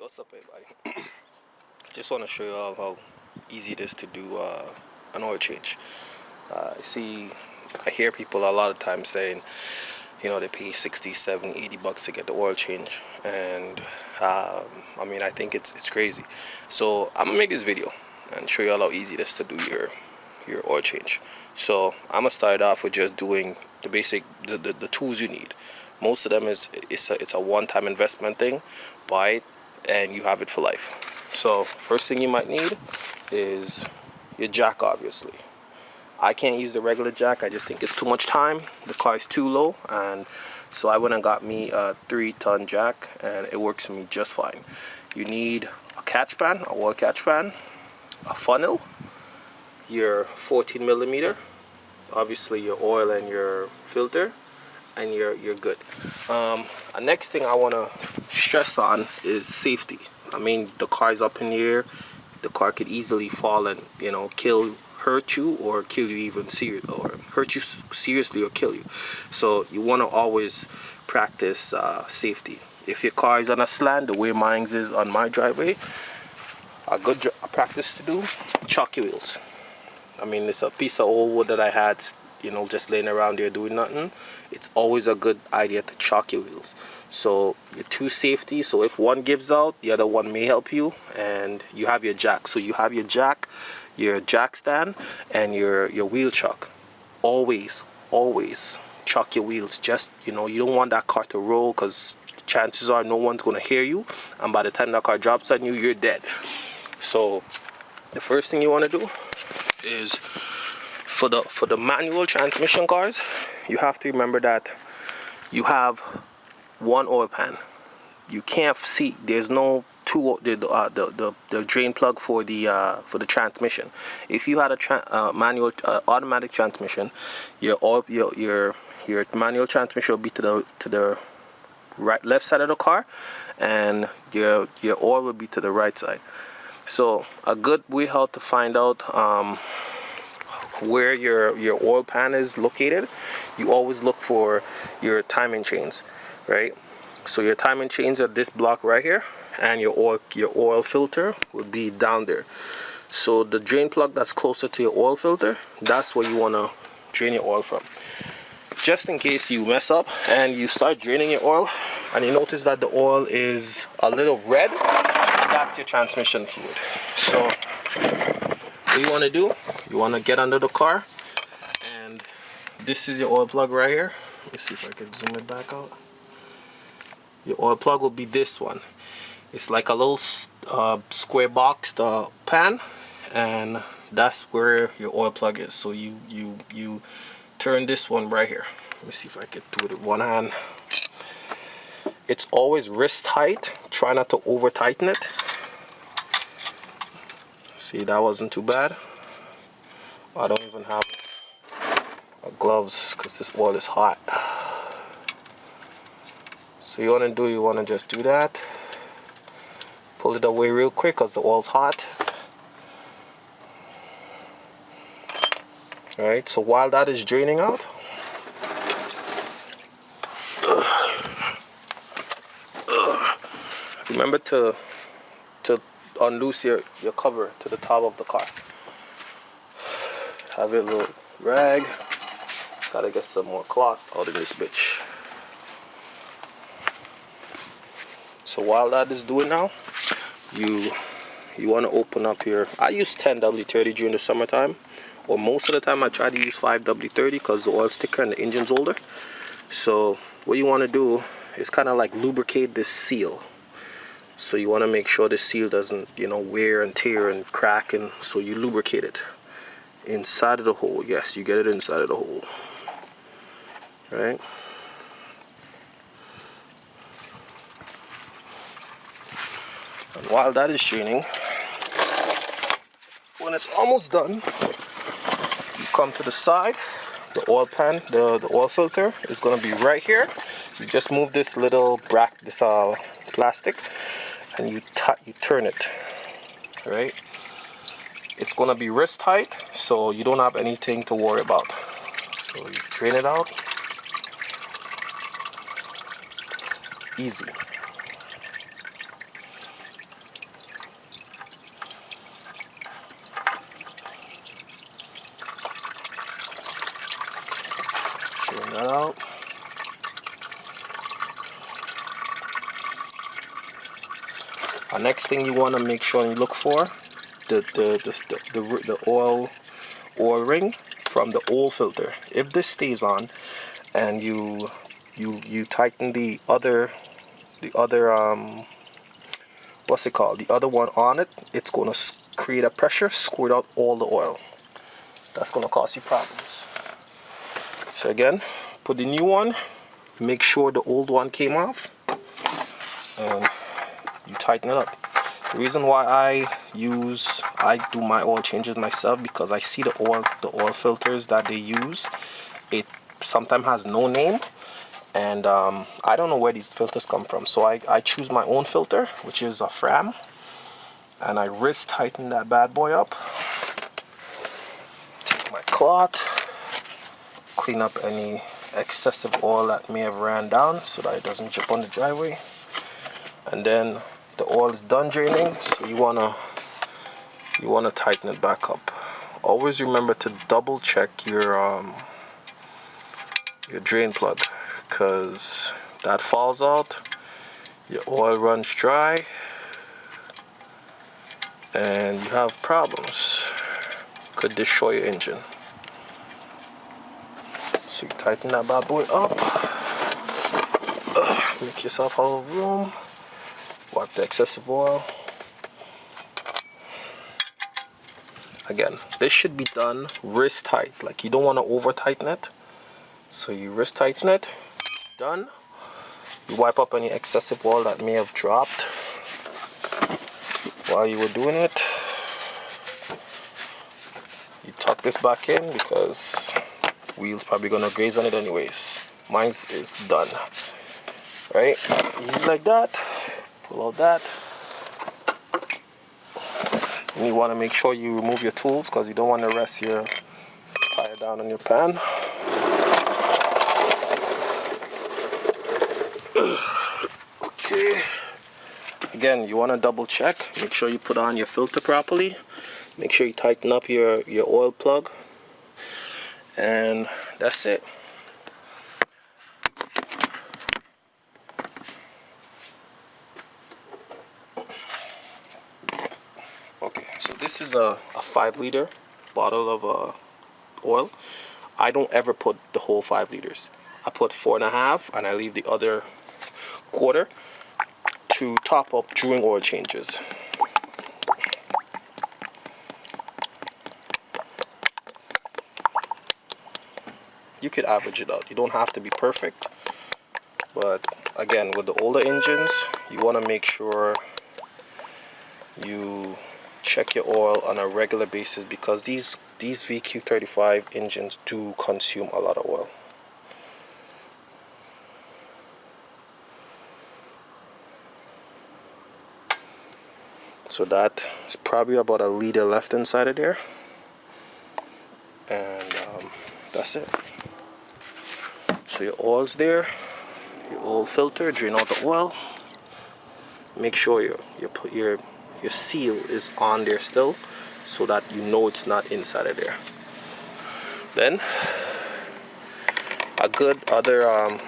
What's up, everybody? Just want to show you all how easy it is to do an oil change. I hear people a lot of times saying, they pay 60, 70, 80 bucks to get the oil change, and I think it's crazy. So I'm gonna make this video and show you all how easy it is to do your oil change. So I'm gonna start off with just doing the basic, the tools you need. Most of them it's a one-time investment thing. Buy it and you have it for life. So first thing you might need is your jack. Obviously I can't use the regular jack, I just think it's too much time. The car is too low, and so I went and got me a 3-ton jack, and it works for me just fine. You need a catch pan, a oil catch pan, a funnel, your 14 millimeter, obviously your oil and your filter, and you're good. The next thing I want to stress on is safety. The car is up in the air. The car could easily fall and hurt you or kill you, even or hurt you seriously or kill you. So you want to always practice safety. If your car is on a slant, the way mine is on my driveway, a good practice to do: chalk your wheels. It's a piece of old wood that I had, just laying around there doing nothing. It's always a good idea to chalk your wheels. So your two safety, so if one gives out, the other one may help you, and you have your jack. So you have your jack, your jack stand, and your wheel chuck. Always chalk your wheels. Just, you don't want that car to roll, because chances are no one's going to hear you, and by the time that car drops on you, you're dead. So the first thing you want to do is, for the manual transmission cars, you have to remember that you have one oil pan. You can't see, there's no two, the drain plug for the transmission. If you had a manual automatic transmission, your manual transmission will be to the left side of the car, and your oil will be to the right side. So a good way how to find out where your oil pan is located, you always look for your timing chains, right? So your timing chains are this block right here, and your oil filter will be down there. So the drain plug that's closer to your oil filter, that's where you want to drain your oil from. Just in case you mess up and you start draining your oil and you notice that the oil is a little red, that's your transmission fluid. So what you want to do, you want to get under the car, and this is your oil plug right here. Let me see if I can zoom it back out. Your oil plug will be this one. It's like a little square box, the pan, and that's where your oil plug is. So you turn this one right here. Let me see if I can do it with one hand. It's always wrist height. Try not to over tighten it. See, that wasn't too bad. I don't even have gloves because this oil is hot. So you want to just do that. Pull it away real quick because the oil's hot. Alright, so while that is draining out, remember to unloose your cover to the top of the car. Have a little rag. Gotta get some more cloth out of this bitch. So while that is doing now, you want to open up your, I use 10W30 during the summertime, or most of the time I try to use 5W30 because the oil's thicker and the engine's older. So what you want to do is kind of like lubricate this seal. So you want to make sure the seal doesn't, wear and tear and crack, and so you lubricate it inside of the hole. Yes, you get it inside of the hole. Right? And while that is draining, when it's almost done, you come to the side. The oil pan, the oil filter is going to be right here. You just move this little plastic, and you turn it. Right? It's going to be wrist height, so you don't have anything to worry about. So you drain it out. Easy. Next thing you want to make sure you look for the oil ring from the old filter. If this stays on and you tighten the other what's it called, the other one on it, it's going to create a pressure, squirt out all the oil. That's going to cause you problems. So again, put the new one, make sure the old one came off, and you tighten it up. The reason why I do my oil changes myself, because I see the oil filters that they use, it sometimes has no name, and I don't know where these filters come from. So I choose my own filter, which is a Fram, and I wrist tighten that bad boy up. Take my cloth, clean up any excessive oil that may have ran down so that it doesn't drip on the driveway. And then the oil is done draining, so you wanna tighten it back up. Always remember to double check your drain plug, because that falls out, your oil runs dry, and you have problems. Could destroy your engine. So you tighten that bad boy up. Make yourself a little room. Wipe the excessive oil. Again, this should be done wrist tight. Like, you don't want to over tighten it. So you wrist tighten it. Done. You wipe up any excessive oil that may have dropped while you were doing it. You tuck this back in because wheel's probably gonna graze on it anyways. Mine's is done. Right? Easy like that. Pull out that. And you want to make sure you remove your tools, because you don't want to rest your tire down on your pan. Okay. Again, you want to double check. Make sure you put on your filter properly. Make sure you tighten up your oil plug. And that's it. Okay, so this is a 5-liter bottle of oil. I don't ever put the whole 5 liters. I put 4.5, and I leave the other quarter to top up during oil changes. You could average it out. You don't have to be perfect, but again, with the older engines, you want to make sure you check your oil on a regular basis, because these VQ35 engines do consume a lot of oil. So that is probably about a liter left inside of there, and that's it. So your oil's there, your oil filter, drain out the oil. Make sure your seal is on there still, so that you know it's not inside of there. Then a good other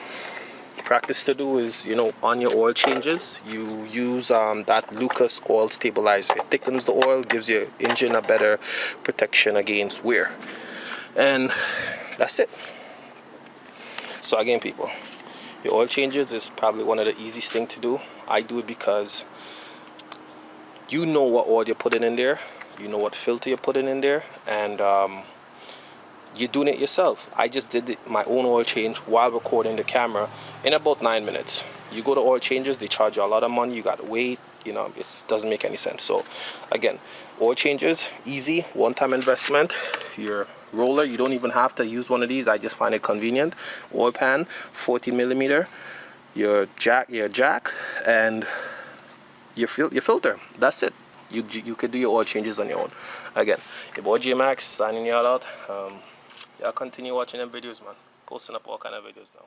practice to do is, on your oil changes, you use that Lucas oil stabilizer. It thickens the oil, gives your engine a better protection against wear, and that's it. So again, people, your oil changes is probably one of the easiest things to do. I do it because you know what oil you're putting in there, you know what filter you're putting in there, and you're doing it yourself. I just did my own oil change while recording the camera in about 9 minutes. You go to oil changes, they charge you a lot of money. You got to wait. It doesn't make any sense. So again, oil changes, easy, one-time investment. Your roller, you don't even have to use one of these. I just find it convenient. Oil pan, 40 millimeter. Your jack, and your filter. That's it. You could do your oil changes on your own. Again, your boy J Max signing y'all out. Y'all continue watching them videos, man. Posting up all kind of videos now.